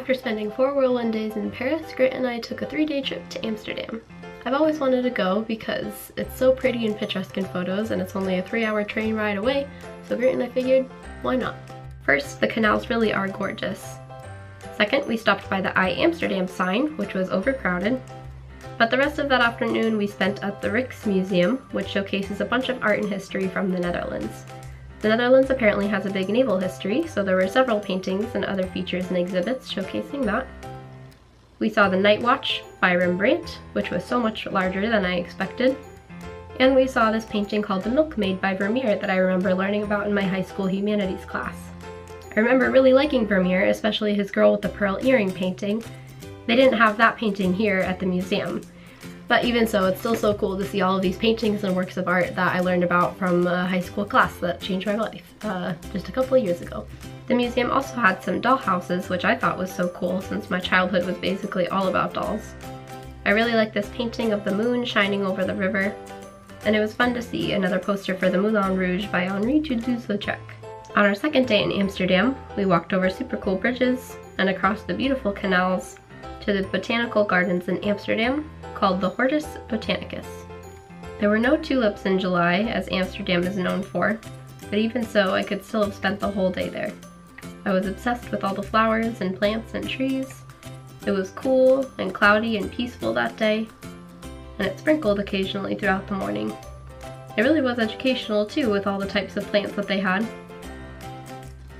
After spending 4 whirlwind days in Paris, Grant and I took a 3-day trip to Amsterdam. I've always wanted to go because it's so pretty and picturesque in photos and it's only a 3-hour train ride away, so Grant and I figured, why not? First, the canals really are gorgeous. Second, we stopped by the Amsterdam sign, which was overcrowded. But the rest of that afternoon we spent at the Rijksmuseum, which showcases a bunch of art and history from the Netherlands. The Netherlands apparently has a big naval history, so there were several paintings and other features and exhibits showcasing that. We saw the Night Watch by Rembrandt, which was so much larger than I expected. And we saw this painting called The Milkmaid by Vermeer that I remember learning about in my high school humanities class. I remember really liking Vermeer, especially his Girl with the Pearl Earring painting. They didn't have that painting here at the museum. But even so, it's still so cool to see all of these paintings and works of art that I learned about from a high school class that changed my life just a couple of years ago. The museum also had some doll houses, which I thought was so cool since my childhood was basically all about dolls. I really liked this painting of the moon shining over the river, and it was fun to see another poster for the Moulin Rouge by Henri Toulouse-Lautrec. On our second day in Amsterdam, we walked over super cool bridges and across the beautiful canals to the botanical gardens in Amsterdam called the Hortus Botanicus. There were no tulips in July, as Amsterdam is known for, but even so, I could still have spent the whole day there. I was obsessed with all the flowers and plants and trees. It was cool and cloudy and peaceful that day, and it sprinkled occasionally throughout the morning. It really was educational too, with all the types of plants that they had.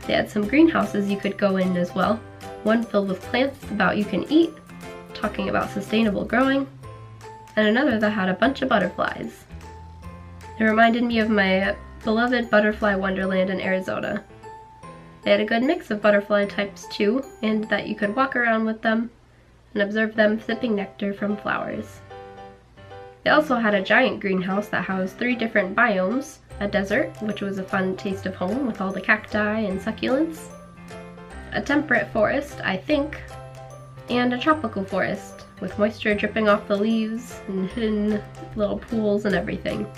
They had some greenhouses you could go in as well, one filled with plants about you can eat, talking about sustainable growing, and another that had a bunch of butterflies. It reminded me of my beloved butterfly wonderland in Arizona. They had a good mix of butterfly types too, and that you could walk around with them and observe them sipping nectar from flowers. They also had a giant greenhouse that housed 3 different biomes, a desert, which was a fun taste of home with all the cacti and succulents, a temperate forest, I think, and a tropical forest with moisture dripping off the leaves and hidden little pools and everything.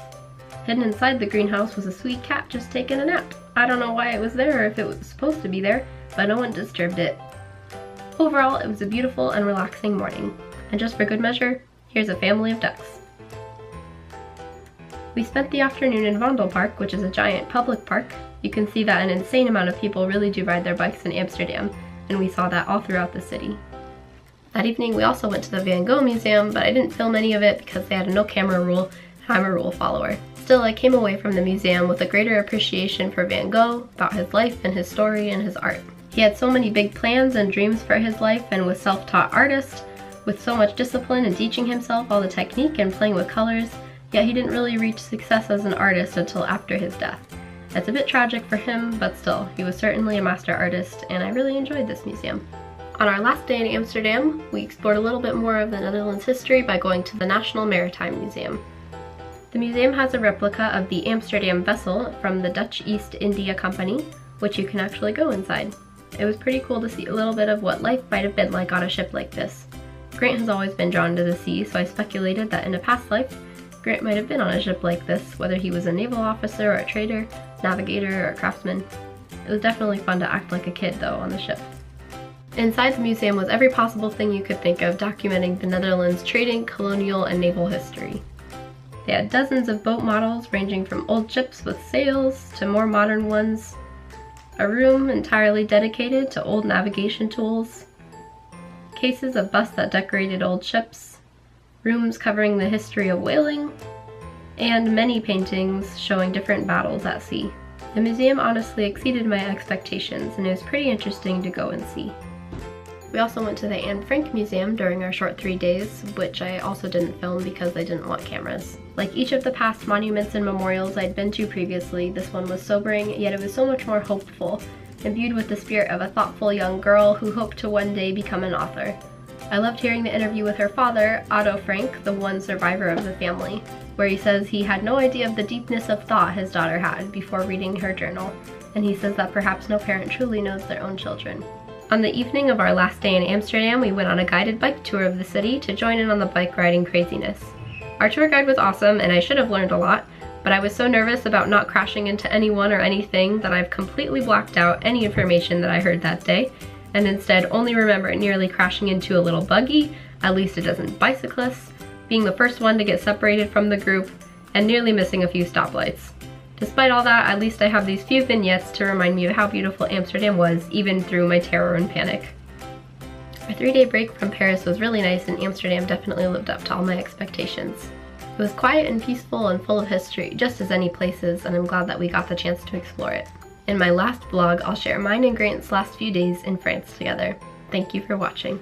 Hidden inside the greenhouse was a sweet cat just taking a nap. I don't know why it was there or if it was supposed to be there, but no one disturbed it. Overall, it was a beautiful and relaxing morning. And just for good measure, here's a family of ducks. We spent the afternoon in Vondelpark, which is a giant public park. You can see that an insane amount of people really do ride their bikes in Amsterdam, and we saw that all throughout the city. That evening we also went to the Van Gogh Museum, but I didn't film any of it because they had a no camera rule, and I'm a rule follower. Still, I came away from the museum with a greater appreciation for Van Gogh, about his life and his story and his art. He had so many big plans and dreams for his life and was self-taught artist, with so much discipline in teaching himself all the technique and playing with colors, yet he didn't really reach success as an artist until after his death. It's a bit tragic for him, but still, he was certainly a master artist, and I really enjoyed this museum. On our last day in Amsterdam, we explored a little bit more of the Netherlands history by going to the National Maritime Museum. The museum has a replica of the Amsterdam vessel from the Dutch East India Company, which you can actually go inside. It was pretty cool to see a little bit of what life might have been like on a ship like this. Grant has always been drawn to the sea, so I speculated that in a past life, Grant might have been on a ship like this, whether he was a naval officer or a trader, navigator, or a craftsman. It was definitely fun to act like a kid, though, on the ship. Inside the museum was every possible thing you could think of documenting the Netherlands' trading, colonial, and naval history. They had dozens of boat models ranging from old ships with sails to more modern ones, a room entirely dedicated to old navigation tools, cases of busts that decorated old ships, rooms covering the history of whaling, and many paintings showing different battles at sea. The museum honestly exceeded my expectations, and it was pretty interesting to go and see. We also went to the Anne Frank Museum during our short 3 days, which I also didn't film because I didn't want cameras. Like each of the past monuments and memorials I'd been to previously, this one was sobering, yet it was so much more hopeful, imbued with the spirit of a thoughtful young girl who hoped to one day become an author. I loved hearing the interview with her father, Otto Frank, the one survivor of the family, where he says he had no idea of the deepness of thought his daughter had before reading her journal, and he says that perhaps no parent truly knows their own children. On the evening of our last day in Amsterdam, we went on a guided bike tour of the city to join in on the bike riding craziness. Our tour guide was awesome, and I should have learned a lot, but I was so nervous about not crashing into anyone or anything that I've completely blocked out any information that I heard that day, and instead only remember nearly crashing into a little buggy, at least a dozen bicyclists, being the first one to get separated from the group, and nearly missing a few stoplights. Despite all that, at least I have these few vignettes to remind me of how beautiful Amsterdam was, even through my terror and panic. Our 3-day break from Paris was really nice, and Amsterdam definitely lived up to all my expectations. It was quiet and peaceful and full of history, just as any place is, and I'm glad that we got the chance to explore it. In my last vlog, I'll share mine and Grant's last few days in France together. Thank you for watching.